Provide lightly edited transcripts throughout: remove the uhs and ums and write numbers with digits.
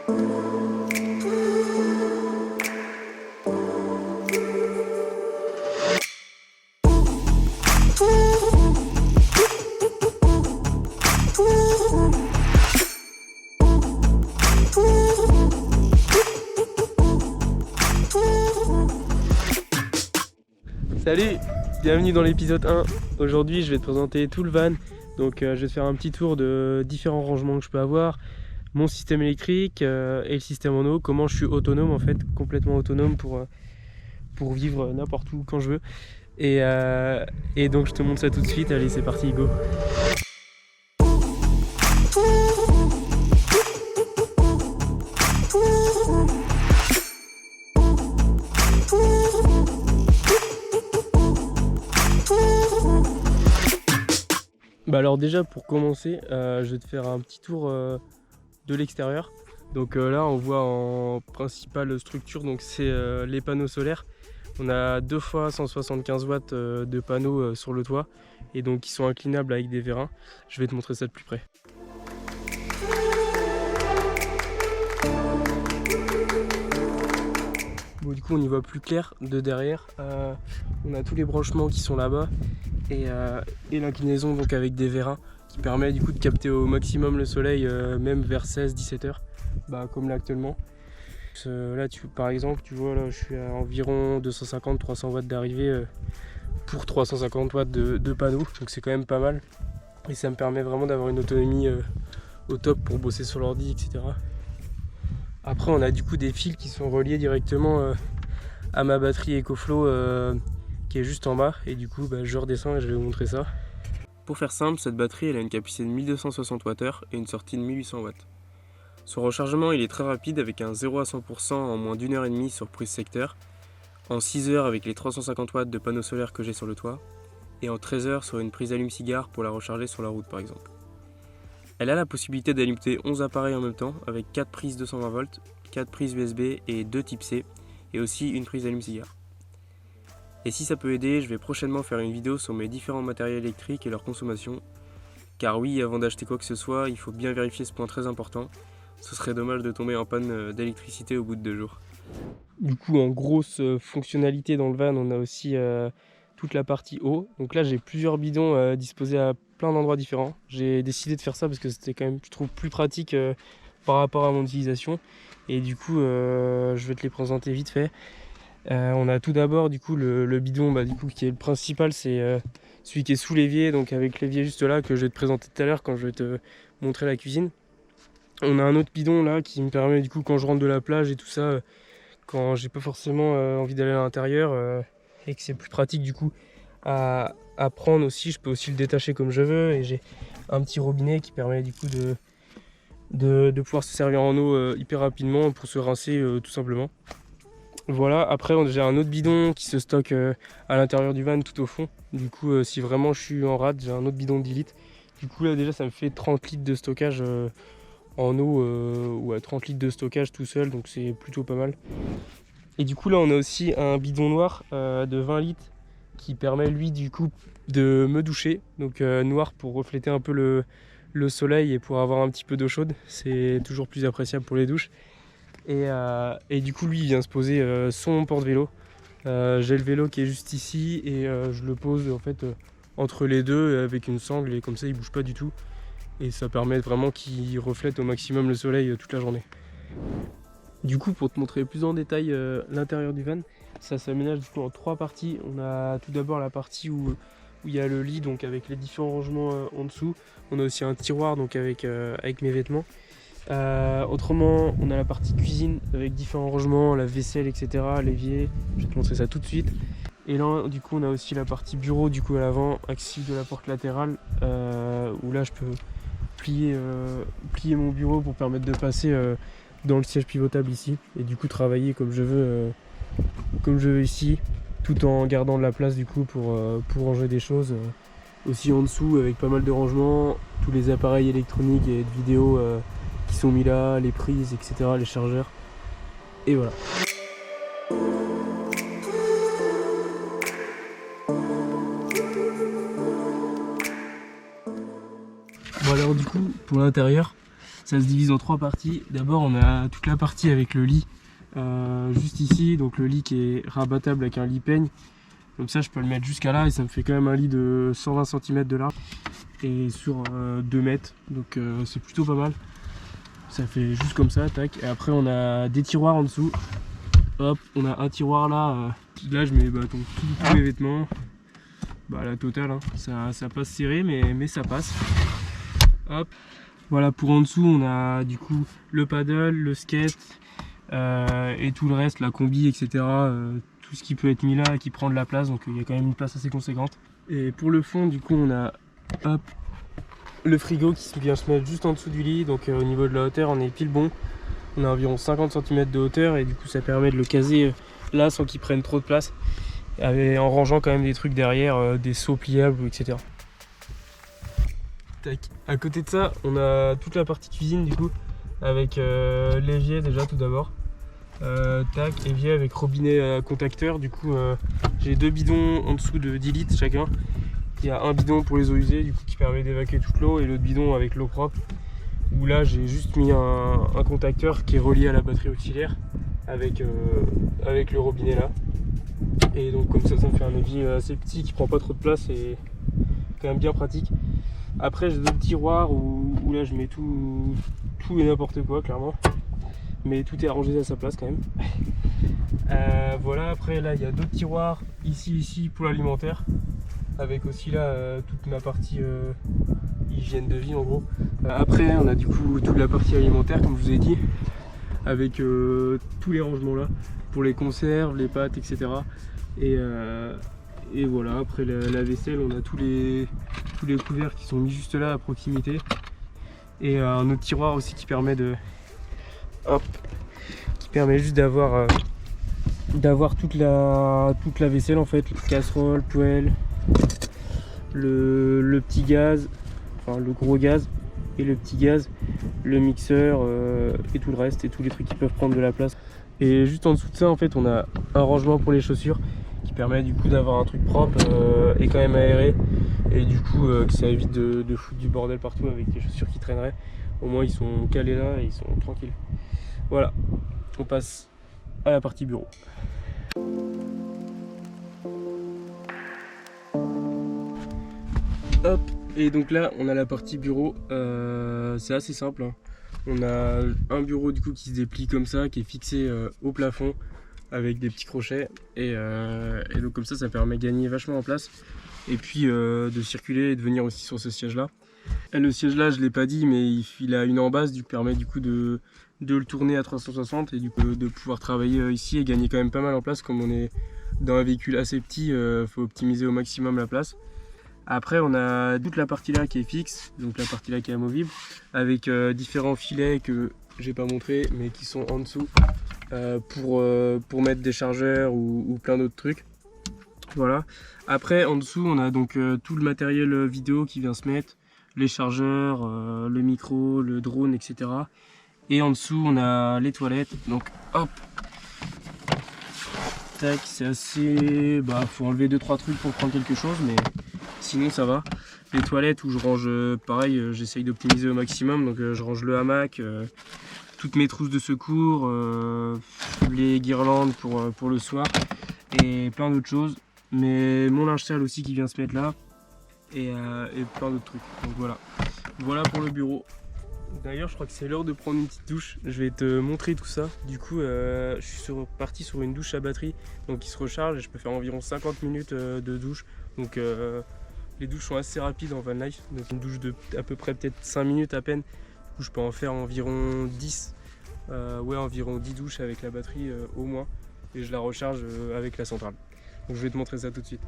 Salut, bienvenue dans l'épisode 1. Aujourd'hui je vais te présenter tout le van. Donc je vais te faire un petit tour de différents rangements que je peux avoir, mon système électrique et le système en eau, comment je suis autonome en fait, complètement autonome pour vivre n'importe où quand je veux. Et donc je te montre ça tout de suite, allez c'est parti, go. Bah alors déjà pour commencer, je vais te faire un petit tour de l'extérieur. Donc là on voit en principale structure, donc c'est les panneaux solaires. On a 2 fois 175 watts de panneaux sur le toit et donc ils sont inclinables avec des vérins. Je vais te montrer ça de plus près. Bon, du coup on y voit plus clair de derrière. On a tous les branchements qui sont là-bas et l'inclinaison donc avec des vérins qui permet du coup de capter au maximum le soleil même vers 16-17 heures, bah, comme là actuellement. Là par exemple tu vois là je suis à environ 250-300 watts d'arrivée pour 350 watts de panneaux, donc c'est quand même pas mal et ça me permet vraiment d'avoir une autonomie au top pour bosser sur l'ordi, etc. Après on a du coup des fils qui sont reliés directement à ma batterie EcoFlow qui est juste en bas et du coup bah, je redescends et je vais vous montrer ça. Pour faire simple, cette batterie elle a une capacité de 1260 Wh et une sortie de 1800 watts. Son rechargement il est très rapide avec un 0 à 100% en moins d'1 heure et demie sur prise secteur, en 6 heures avec les 350 watts de panneaux solaires que j'ai sur le toit et en 13 heures sur une prise allume-cigare pour la recharger sur la route par exemple. Elle a la possibilité d'alimenter 11 appareils en même temps avec 4 prises 220 volts, 4 prises USB et 2 type C et aussi une prise allume-cigare. Et si ça peut aider, je vais prochainement faire une vidéo sur mes différents matériels électriques et leur consommation. Car oui, avant d'acheter quoi que ce soit, il faut bien vérifier ce point très important. Ce serait dommage de tomber en panne d'électricité au bout de 2 jours. Du coup, en grosse fonctionnalité dans le van, on a aussi toute la partie eau. Donc là, j'ai plusieurs bidons disposés à plein d'endroits différents. J'ai décidé de faire ça parce que c'était quand même, je trouve, plus pratique par rapport à mon utilisation. Et du coup, je vais te les présenter vite fait. On a tout d'abord du coup le bidon bah, du coup, qui est le principal, c'est celui qui est sous l'évier, donc avec l'évier juste là que je vais te présenter tout à l'heure quand je vais te montrer la cuisine. On a un autre bidon là qui me permet du coup quand je rentre de la plage et tout ça, quand j'ai pas forcément envie d'aller à l'intérieur et que c'est plus pratique du coup à prendre aussi, je peux aussi le détacher comme je veux et j'ai un petit robinet qui permet du coup de pouvoir se servir en eau hyper rapidement pour se rincer tout simplement. Voilà, après j'ai un autre bidon qui se stocke à l'intérieur du van tout au fond. Du coup si vraiment je suis en rade, j'ai un autre bidon de 10 litres. Du coup là déjà ça me fait 30 litres de stockage en eau, ou à 30 litres de stockage tout seul, donc c'est plutôt pas mal. Et du coup là on a aussi un bidon noir de 20 litres qui permet lui du coup de me doucher. Donc noir pour refléter un peu le soleil et pour avoir un petit peu d'eau chaude. C'est toujours plus appréciable pour les douches. Et du coup lui il vient se poser son porte-vélo. J'ai le vélo qui est juste ici et je le pose en fait entre les deux avec une sangle et comme ça il bouge pas du tout. Et ça permet vraiment qu'il reflète au maximum le soleil toute la journée. Du coup pour te montrer plus en détail l'intérieur du van, ça s'aménage du coup en 3 parties. On a tout d'abord la partie où il y a le lit donc avec les différents rangements en dessous. On a aussi un tiroir donc avec mes vêtements. Autrement on a la partie cuisine avec différents rangements, la vaisselle, etc., l'évier. Je vais te montrer ça tout de suite. Et là du coup on a aussi la partie bureau du coup à l'avant, axile de la porte latérale, où là je peux plier mon bureau pour permettre de passer dans le siège pivotable ici et du coup travailler comme je veux ici, tout en gardant de la place du coup pour ranger des choses aussi en dessous avec pas mal de rangements, tous les appareils électroniques et de vidéo qui sont mis là, les prises, etc., les chargeurs, et voilà. Bon alors du coup pour l'intérieur, Ça se divise en 3 parties. D'abord on a toute la partie avec le lit juste ici, donc le lit qui est rabattable avec un lit peigne. Comme ça je peux le mettre jusqu'à là et ça me fait quand même un lit de 120 cm de large et sur 2 mètres, donc c'est plutôt pas mal. Ça fait juste comme ça, tac. Et après on a des tiroirs en dessous. Hop, on a un tiroir là. Là je mets donc, tous mes vêtements. La totale, hein. Ça passe serré mais ça passe. Hop. Voilà, pour en dessous on a du coup le paddle, le skate et tout le reste, la combi, etc. Tout ce qui peut être mis là qui prend de la place, donc il y a quand même une place assez conséquente. Et pour le fond du coup on a hop, le frigo qui vient se mettre juste en dessous du lit, donc au niveau de la hauteur on est pile bon. On a environ 50 cm de hauteur et du coup ça permet de le caser là sans qu'il prenne trop de place, en rangeant quand même des trucs derrière, des seaux pliables, etc. Tac. À côté de ça on a toute la partie cuisine du coup avec l'évier déjà tout d'abord. Tac, évier avec robinet contacteur. Du coup j'ai 2 bidons en dessous de 10 litres chacun. Il y a un bidon pour les eaux usées du coup qui permet d'évacuer toute l'eau et l'autre bidon avec l'eau propre, où là j'ai juste mis un contacteur qui est relié à la batterie auxiliaire avec le robinet là. Et donc comme ça me fait un évier assez petit qui prend pas trop de place et quand même bien pratique. Après j'ai d'autres tiroirs où là je mets tout et n'importe quoi clairement, mais tout est arrangé à sa place quand même. Voilà, après là il y a d'autres tiroirs ici pour l'alimentaire, avec aussi là toute ma partie hygiène de vie en gros. Après on a du coup toute la partie alimentaire comme je vous ai dit, avec tous les rangements là pour les conserves, les pâtes, etc. Et voilà, après la vaisselle on a tous les couverts qui sont mis juste là à proximité. Et un autre tiroir aussi qui permet de... Hop, qui permet juste d'avoir toute la vaisselle en fait, casserole, poêle, le petit gaz, enfin le gros gaz et le petit gaz, le mixeur et tout le reste et tous les trucs qui peuvent prendre de la place. Et juste en dessous de ça en fait on a un rangement pour les chaussures qui permet du coup d'avoir un truc propre et quand même aéré, et du coup que ça évite de foutre du bordel partout avec des chaussures qui traîneraient. Au moins ils sont calés là et ils sont tranquilles. Voilà, on passe à la partie bureau. Hop, et donc là on a la partie bureau, c'est assez simple, hein. On a un bureau du coup qui se déplie comme ça, qui est fixé au plafond avec des petits crochets, et donc comme ça permet de gagner vachement en place et puis de circuler et de venir aussi sur ce siège là. Et le siège là je l'ai pas dit mais il a une embase qui permet du coup de le tourner à 360 et du coup de pouvoir travailler ici et gagner quand même pas mal en place. Comme on est dans un véhicule assez petit, faut optimiser au maximum la place. Après on a toute la partie là qui est fixe, donc la partie là qui est amovible, avec différents filets que j'ai pas montré mais qui sont en dessous pour mettre des chargeurs ou plein d'autres trucs. Voilà. Après en dessous on a donc tout le matériel vidéo qui vient se mettre, les chargeurs, le micro, le drone, etc. Et en dessous on a les toilettes, donc hop, tac, c'est assez... faut enlever 2-3 trucs pour prendre quelque chose, mais sinon ça va. Les toilettes où je range, pareil, j'essaye d'optimiser au maximum, donc je range le hamac, toutes mes trousses de secours, les guirlandes pour le soir, et plein d'autres choses. Mais mon linge sale aussi qui vient se mettre là, et plein d'autres trucs. Donc voilà pour le bureau. D'ailleurs je crois que c'est l'heure de prendre une petite douche. Je vais te montrer tout ça. Du coup je suis parti sur une douche à batterie, donc qui se recharge, et je peux faire environ 50 minutes de douche. Donc les douches sont assez rapides en van life, donc une douche de à peu près peut-être 5 minutes à peine. Du coup je peux en faire environ 10, environ 10 douches avec la batterie au moins, et je la recharge avec la centrale. Donc je vais te montrer ça tout de suite.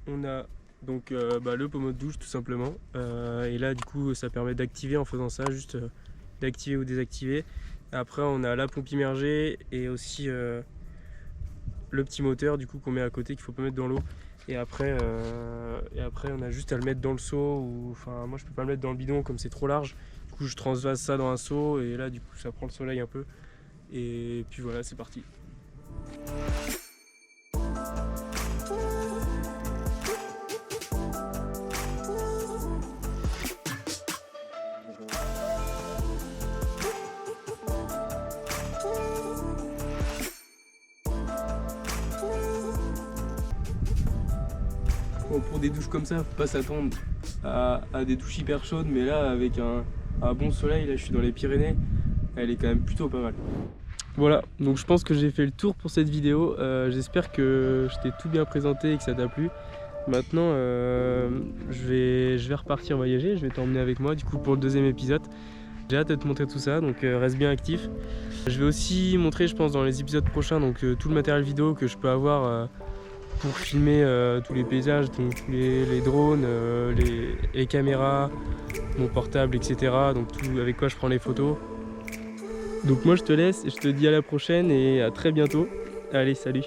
On a donc le pommeau de douche tout simplement, et là du coup ça permet d'activer en faisant ça, juste d'activer ou désactiver. Après on a la pompe immergée et aussi le petit moteur du coup qu'on met à côté, qu'il faut pas mettre dans l'eau. Et après on a juste à le mettre dans le seau, ou enfin moi je peux pas le mettre dans le bidon comme c'est trop large. Du coup je transvase ça dans un seau et là du coup ça prend le soleil un peu. Et puis voilà, c'est parti. Bon, pour des douches comme ça, faut pas s'attendre à des douches hyper chaudes, mais là avec un bon soleil, là je suis dans les Pyrénées, elle est quand même plutôt pas mal. Voilà, donc je pense que j'ai fait le tour pour cette vidéo. J'espère que je t'ai tout bien présenté et que ça t'a plu. Maintenant, je vais repartir voyager, je vais t'emmener avec moi du coup pour le deuxième épisode. J'ai hâte de te montrer tout ça, donc reste bien actif. Je vais aussi montrer, je pense, dans les épisodes prochains, donc tout le matériel vidéo que je peux avoir pour filmer tous les paysages, donc tous les drones, les caméras, mon portable, etc. Donc tout avec quoi je prends les photos. Donc moi je te laisse et je te dis à la prochaine et à très bientôt. Allez, salut!